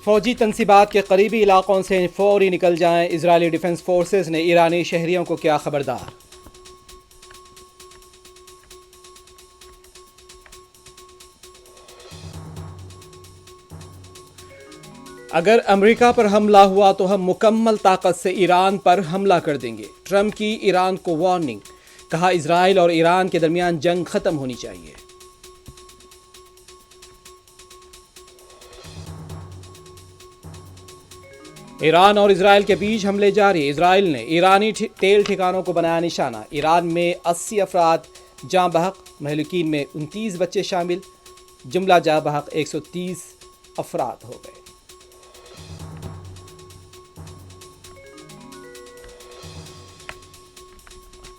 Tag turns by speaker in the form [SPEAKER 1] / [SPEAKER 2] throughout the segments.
[SPEAKER 1] فوجی تنصیبات کے قریبی علاقوں سے فوری نکل جائیں، اسرائیلی ڈیفنس فورسز نے ایرانی شہریوں کو کیا خبردار۔ اگر امریکہ پر حملہ ہوا تو ہم مکمل طاقت سے ایران پر حملہ کر دیں گے، ٹرمپ کی ایران کو وارننگ، کہا اسرائیل اور ایران کے درمیان جنگ ختم ہونی چاہیے۔ ایران اور اسرائیل کے بیچ حملے جاری، اسرائیل نے ایرانی تیل ٹھکانوں کو بنایا نشانہ، ایران میں 80 افراد جاں بحق، مہلوکین میں 29 بچے شامل، جملہ جاں بحق 130 افراد ہو گئے۔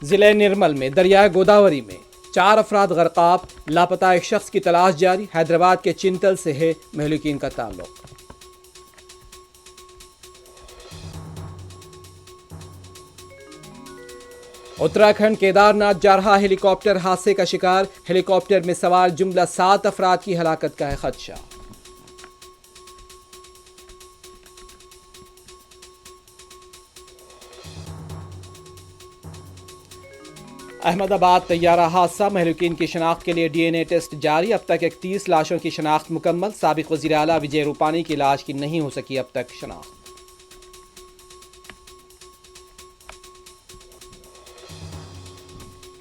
[SPEAKER 1] ضلع نرمل میں دریائے گوداوری میں 4 افراد غرقاب، لاپتہ ایک شخص کی تلاش جاری، حیدرآباد کے چنتل سے ہے مہلوکین کا تعلق۔ اتراکھنڈ کیدارناتھ جا رہا ہیلی کاپٹر حادثے کا شکار، ہیلی کاپٹر میں سوار جملہ 7 افراد کی ہلاکت کا ہے خدشہ۔ احمد آباد طیارہ حادثہ، مہلوکین کی شناخت کے لیے ڈی این اے ٹیسٹ جاری، اب تک 31 لاشوں کی شناخت مکمل، سابق وزیر اعلیٰ وجے روپانی کی لاش کی نہیں ہو سکی اب تک شناخت۔